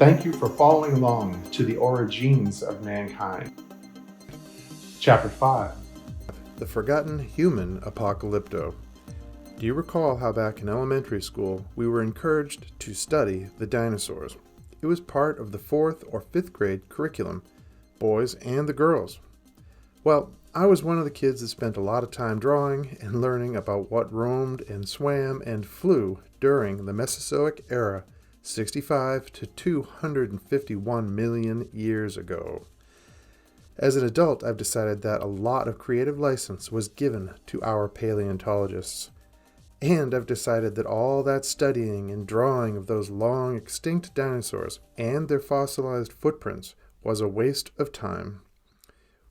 Thank you for following along to the Ori-Genes of mankind. Chapter 5. The Forgotten Human Apocalypto. Do you recall how back in elementary school we were encouraged to study the dinosaurs? It was part of the 4th or 5th grade curriculum, boys and the girls. Well, I was one of the kids that spent a lot of time drawing and learning about what roamed and swam and flew during the Mesozoic era, 65 to 251 million years ago. As an adult, I've decided that a lot of creative license was given to our paleontologists. And I've decided that all that studying and drawing of those long extinct dinosaurs and their fossilized footprints was a waste of time.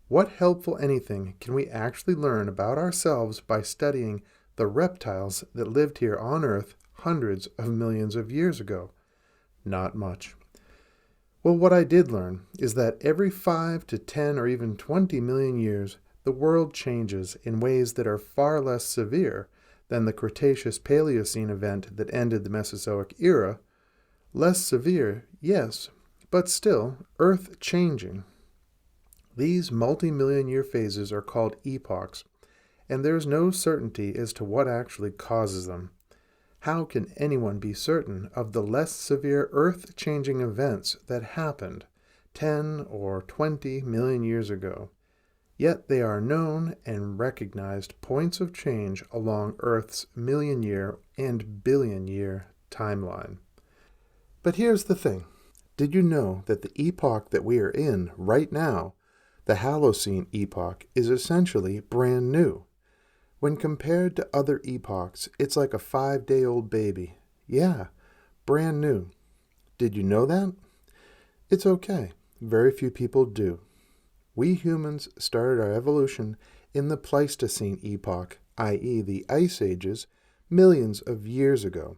What helpful anything can we actually learn about ourselves by studying the reptiles that lived here on Earth hundreds of millions of years ago? Not much. Well, what I did learn is that every 5 to 10 or even 20 million years, the world changes in ways that are far less severe than the Cretaceous-Paleocene event that ended the Mesozoic era. Less severe, yes, but still earth-changing. These multi-million-year phases are called epochs, and there is no certainty as to what actually causes them. How can anyone be certain of the less severe earth-changing events that happened 10 or 20 million years ago? Yet they are known and recognized points of change along Earth's million-year and billion-year timeline. But here's the thing. Did you know that the epoch that we are in right now, the Holocene epoch, is essentially brand new? When compared to other epochs, it's like a 5-day-old baby. Yeah, brand new. Did you know that? It's okay. Very few people do. We humans started our evolution in the Pleistocene epoch, i.e. the Ice Ages, millions of years ago.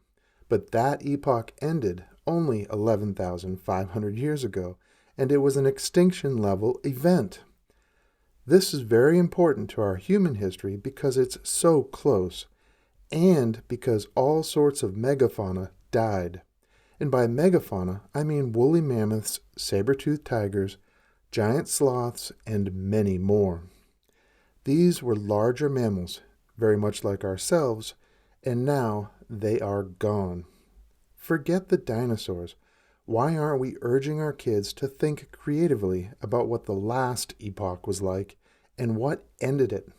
But that epoch ended only 11,500 years ago, and it was an extinction-level event. This is very important to our human history because it's so close, and because all sorts of megafauna died. And by megafauna, I mean woolly mammoths, saber-toothed tigers, giant sloths, and many more. These were larger mammals, very much like ourselves, and now they are gone. Forget the dinosaurs. Why aren't we urging our kids to think creatively about what the last epoch was like and what ended it?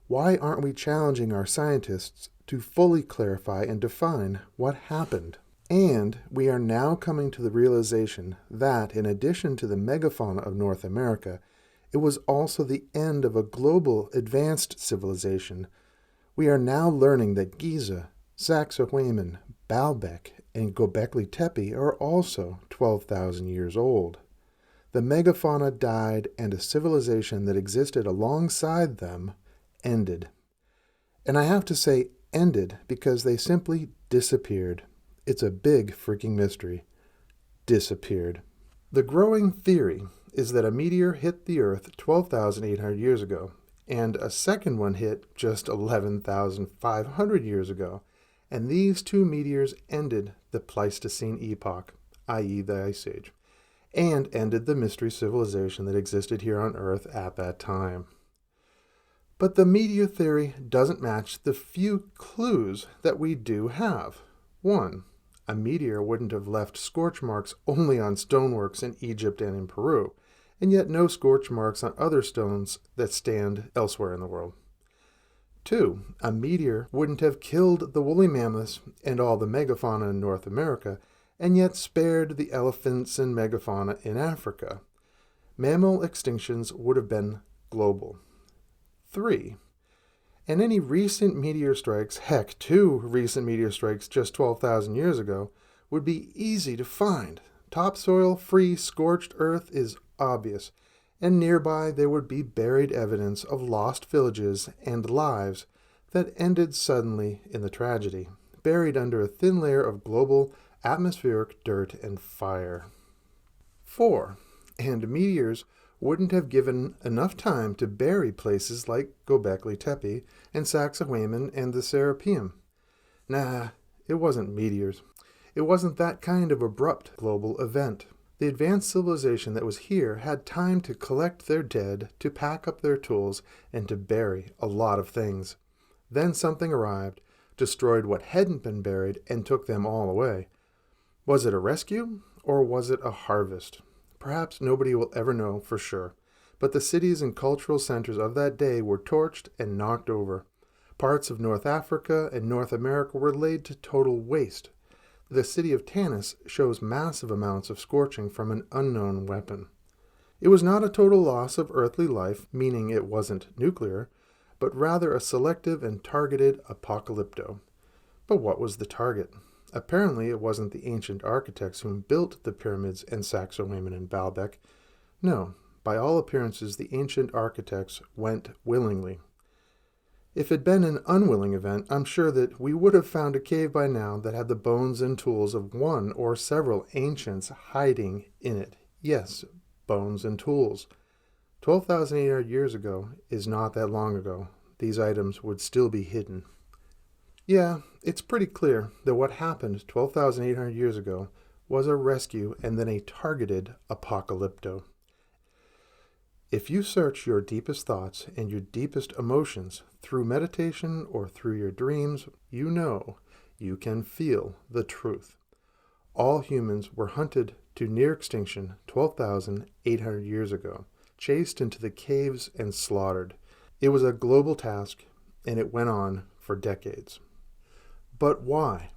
Why aren't we challenging our scientists to fully clarify and define what happened? And we are now coming to the realization that, in addition to the megafauna of North America, it was also the end of a global advanced civilization. We are now learning that Giza, Sacsayhuaman, Baalbek, and Göbekli Tepe are also 12,000 years old. The megafauna died and a civilization that existed alongside them ended. And I have to say ended because they simply disappeared. It's a big freaking mystery. Disappeared. The growing theory is that a meteor hit the Earth 12,800 years ago, and a second one hit just 11,500 years ago, and these two meteors ended the Pleistocene epoch, i.e. the Ice Age, and ended the mystery civilization that existed here on Earth at that time. But the meteor theory doesn't match the few clues that we do have. 1. A meteor wouldn't have left scorch marks only on stoneworks in Egypt and in Peru, and yet no scorch marks on other stones that stand elsewhere in the world. 2. A meteor wouldn't have killed the woolly mammoths and all the megafauna in North America, and yet spared the elephants and megafauna in Africa. Mammal extinctions would have been global. 3. And any recent meteor strikes, heck, 2 recent meteor strikes just 12,000 years ago, would be easy to find. Topsoil-free scorched earth is obvious, and nearby there would be buried evidence of lost villages and lives that ended suddenly in the tragedy, buried under a thin layer of global atmospheric dirt and fire. 4. And meteors wouldn't have given enough time to bury places like Göbekli Tepe and Sacsayhuaman and the Serapeum. Nah, it wasn't meteors. It wasn't that kind of abrupt global event. The advanced civilization that was here had time to collect their dead, to pack up their tools, and to bury a lot of things. Then something arrived, destroyed what hadn't been buried, and took them all away. Was it a rescue, or was it a harvest? Perhaps nobody will ever know for sure, but the cities and cultural centers of that day were torched and knocked over. Parts of North Africa and North America were laid to total waste. The city of Tanis shows massive amounts of scorching from an unknown weapon. It was not a total loss of earthly life, meaning it wasn't nuclear, but rather a selective and targeted apocalypto. But what was the target? Apparently it wasn't the ancient architects who built the pyramids and Sacsayhuaman and Baalbek. No, by all appearances the ancient architects went willingly. If it had been an unwilling event, I'm sure that we would have found a cave by now that had the bones and tools of one or several ancients hiding in it. Yes, bones and tools. 12,800 years ago is not that long ago. These items would still be hidden. Yeah, it's pretty clear that what happened 12,800 years ago was a rescue and then a targeted apocalypto. If you search your deepest thoughts and your deepest emotions through meditation or through your dreams, you know you can feel the truth. All humans were hunted to near extinction 12,800 years ago, chased into the caves and slaughtered. It was a global task, and it went on for decades. But why?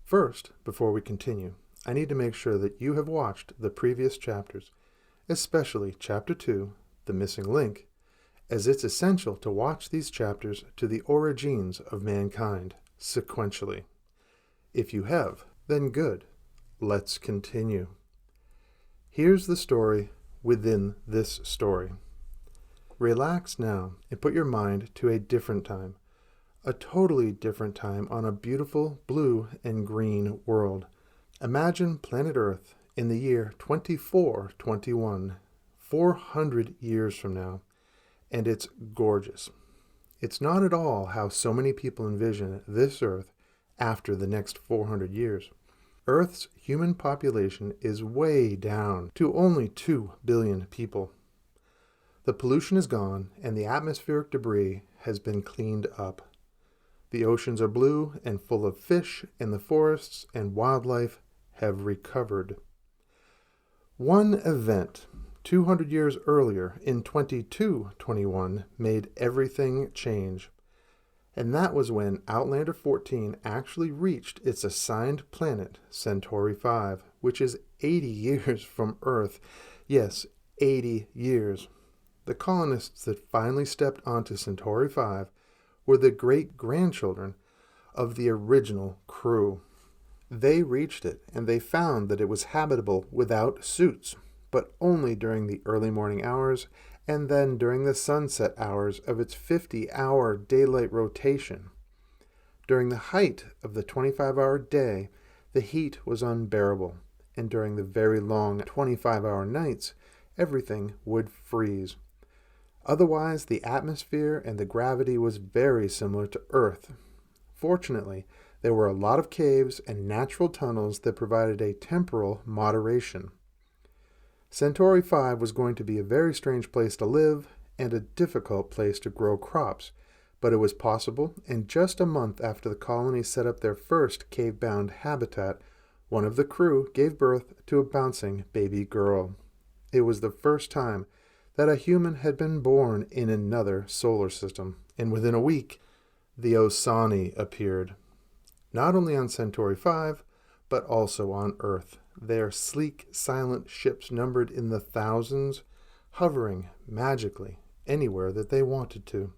First, before we continue, I need to make sure that you have watched the previous chapters, especially Chapter 2, The Missing Link, as it's essential to watch these chapters to the Ori-Genes of mankind, sequentially. If you have, then good. Let's continue. Here's the story within this story. Relax now and put your mind to a different time, a totally different time on a beautiful blue and green world. Imagine planet Earth in the year 2421, 400 years from now, and it's gorgeous. It's not at all how so many people envision this Earth after the next 400 years. Earth's human population is way down to only 2 billion people. The pollution is gone, and the atmospheric debris has been cleaned up. The oceans are blue and full of fish, and the forests and wildlife have recovered. One event 200 years earlier in 2221 made everything change. And that was when Outlander 14 actually reached its assigned planet, Centauri 5, which is 80 years from Earth. Yes, 80 years. The colonists that finally stepped onto Centauri 5 were the great-grandchildren of the original crew. They reached it, and they found that it was habitable without suits, but only during the early morning hours and then during the sunset hours of its 50-hour daylight rotation. During the height of the 25-hour day, the heat was unbearable, and during the very long 25-hour nights, everything would freeze. Otherwise, the atmosphere and the gravity was very similar to Earth. Fortunately, there were a lot of caves and natural tunnels that provided a temporal moderation. Centauri 5 was going to be a very strange place to live and a difficult place to grow crops, but it was possible, and just a month after the colony set up their first cave-bound habitat, one of the crew gave birth to a bouncing baby girl. It was the first time that a human had been born in another solar system, and within a week, the Orsani appeared. Not only on Centauri 5, but also on Earth. Their sleek, silent ships numbered in the thousands, hovering magically anywhere that they wanted to.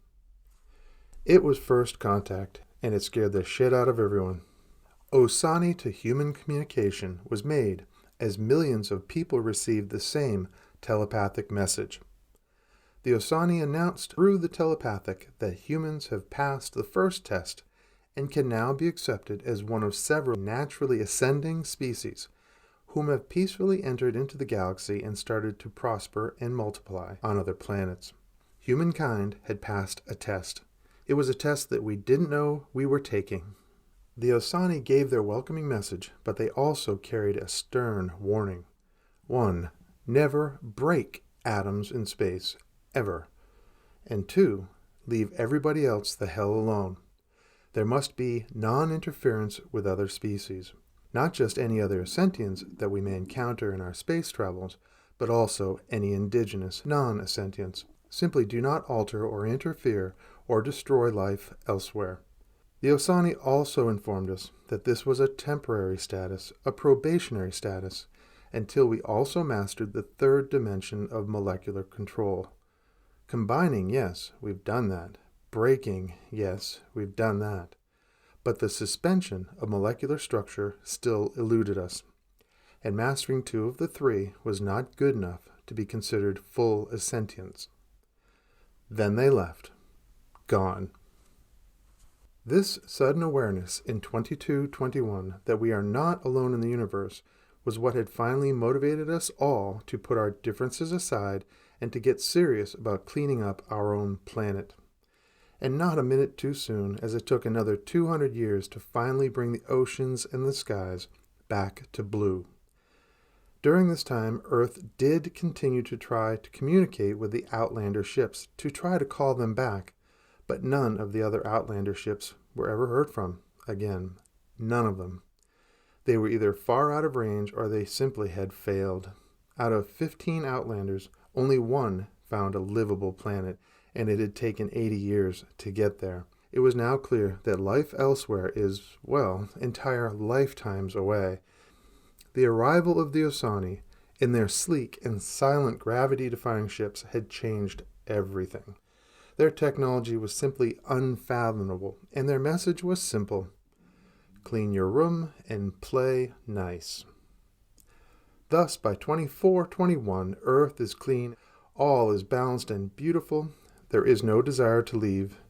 It was first contact, and it scared the shit out of everyone. Orsani to human communication was made as millions of people received the same telepathic message. The Orsani announced through the telepathic that humans have passed the first test and can now be accepted as one of several naturally ascending species whom have peacefully entered into the galaxy and started to prosper and multiply on other planets. Humankind had passed a test. It was a test that we didn't know we were taking. The Osani gave their welcoming message, but they also carried a stern warning. 1. Never break atoms in space, ever. And 2. Leave everybody else the hell alone. There must be non-interference with other species, not just any other sentients that we may encounter in our space travels, but also any indigenous non-sentients. Simply do not alter or interfere or destroy life elsewhere. The Osani also informed us that this was a temporary status, a probationary status, until we also mastered the third dimension of molecular control. Combining, yes, we've done that. Breaking, yes, we've done that. But the suspension of molecular structure still eluded us, and mastering 2 of the 3 was not good enough to be considered full as sentience. Then they left. Gone. This sudden awareness in 2221 that we are not alone in the universe was what had finally motivated us all to put our differences aside and to get serious about cleaning up our own planet. And not a minute too soon, as it took another 200 years to finally bring the oceans and the skies back to blue. During this time, Earth did continue to try to communicate with the Outlander ships, to try to call them back, but none of the other Outlander ships were ever heard from again. None of them. They were either far out of range or they simply had failed. Out of 15 Outlanders, only 1 found a livable planet, and it had taken 80 years to get there. It was now clear that life elsewhere is, well, entire lifetimes away. The arrival of the Osani in their sleek and silent gravity-defying ships had changed everything. Their technology was simply unfathomable, and their message was simple. Clean your room and play nice. Thus, by 2421, Earth is clean, all is balanced and beautiful. There is no desire to leave.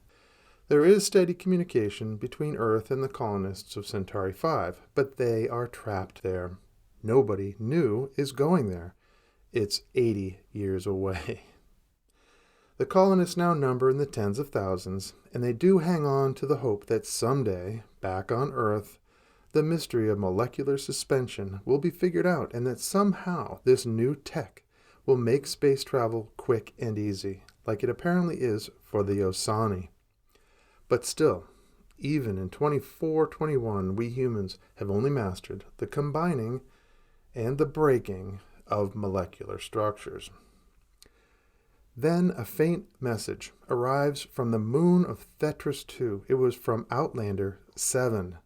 There is steady communication between Earth and the colonists of Centauri 5, but they are trapped there. Nobody new is going there. It's 80 years away. The colonists now number in the tens of thousands, and they do hang on to the hope that someday, back on Earth, the mystery of molecular suspension will be figured out, and that somehow this new tech will make space travel quick and easy, like it apparently is for the Osani. But still, even in 2421, we humans have only mastered the combining and the breaking of molecular structures. Then a faint message arrives from the Moon of Thetrus 2. It was from Outlander 7.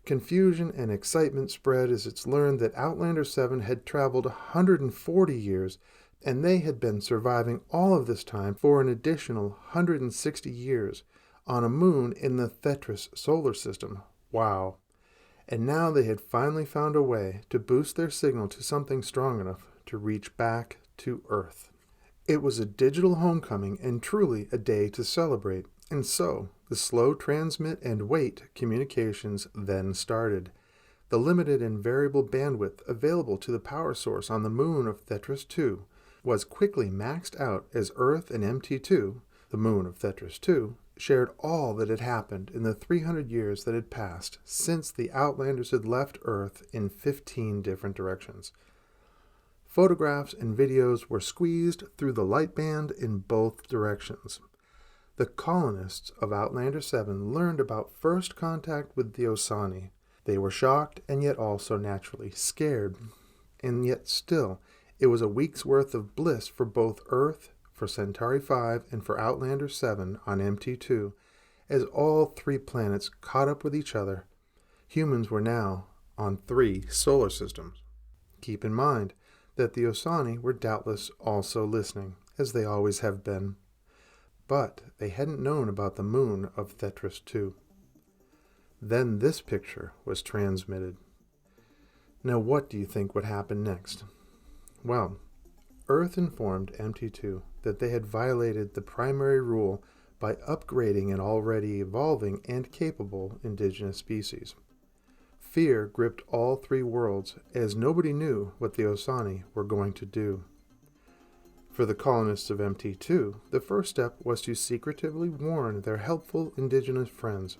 Confusion and excitement spread as it's learned that Outlander 7 had traveled 140 years, and they had been surviving all of this time for an additional 160 years on a moon in the Thetrus solar system. Wow. And now they had finally found a way to boost their signal to something strong enough to reach back to Earth. It was a digital homecoming and truly a day to celebrate, and so the slow transmit and wait communications then started. The limited and variable bandwidth available to the power source on the Moon of Thetrus 2 was quickly maxed out as Earth and MT2, the Moon of Thetrus 2, shared all that had happened in the 300 years that had passed since the Outlanders had left Earth in 15 different directions. Photographs and videos were squeezed through the light band in both directions. The colonists of Outlander 7 learned about first contact with the Osani. They were shocked and yet also naturally scared. And yet still, it was a week's worth of bliss for both Earth, for Centauri 5, and for Outlander 7 on MT2, as all 3 planets caught up with each other. Humans were now on 3 solar systems. Keep in mind that the Osani were doubtless also listening, as they always have been. But they hadn't known about the Moon of Thetrus 2. Then this picture was transmitted. Now what do you think would happen next? Well, Earth informed MT2 that they had violated the primary rule by upgrading an already evolving and capable indigenous species. Fear gripped all 3 worlds, as nobody knew what the Osani were going to do. For the colonists of MT2, the first step was to secretively warn their helpful indigenous friends.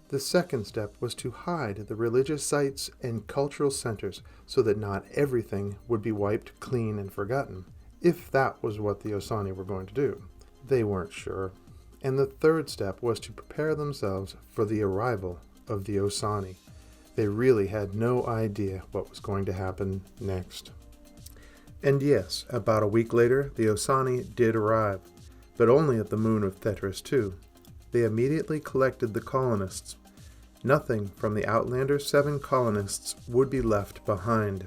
The second step was to hide the religious sites and cultural centers so that not everything would be wiped clean and forgotten, if that was what the Ossani were going to do. They weren't sure. And the third step was to prepare themselves for the arrival of the Ossani. They really had no idea what was going to happen next. And yes, about a week later, the Ossani did arrive, but only at the Moon of Thetrus too. They immediately collected the colonists. Nothing from the Outlander 7 colonists would be left behind.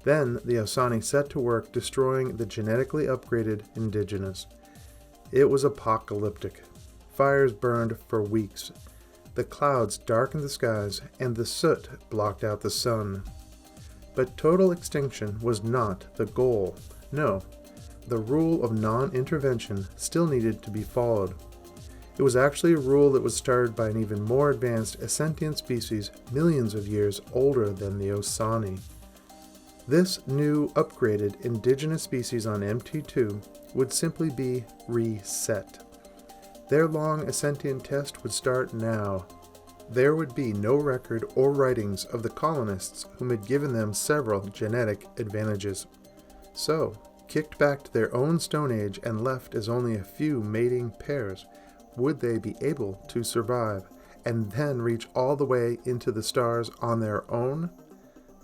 Then the Ossani set to work destroying the genetically upgraded indigenous. It was apocalyptic. Fires burned for weeks. The clouds darkened the skies, and the soot blocked out the sun. But total extinction was not the goal. No, the rule of non-intervention still needed to be followed. It was actually a rule that was started by an even more advanced sentient species millions of years older than the Ossani. This new, upgraded indigenous species on MT2 would simply be reset. Their long sentient test would start now. There would be no record or writings of the colonists whom had given them several genetic advantages. So, kicked back to their own Stone Age and left as only a few mating pairs, would they be able to survive and then reach all the way into the stars on their own?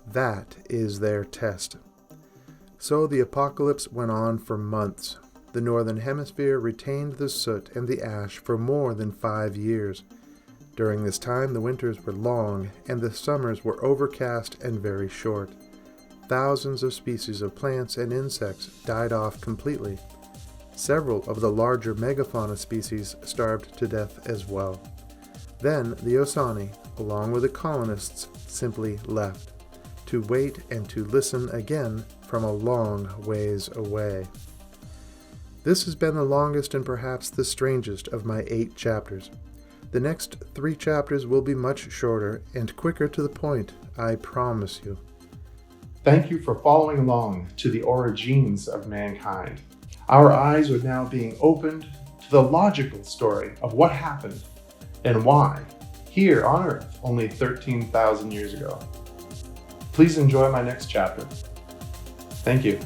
That is their test. So the apocalypse went on for months. The northern hemisphere retained the soot and the ash for more than 5 years. During this time, the winters were long, and the summers were overcast and very short. Thousands of species of plants and insects died off completely. Several of the larger megafauna species starved to death as well. Then the Ossani, along with the colonists, simply left, to wait and to listen again from a long ways away. This has been the longest and perhaps the strangest of my 8 chapters. The next 3 chapters will be much shorter and quicker to the point, I promise you. Thank you for following along to the Ori-Genes of mankind. Our eyes are now being opened to the logical story of what happened and why here on Earth only 13,000 years ago. Please enjoy my next chapter. Thank you.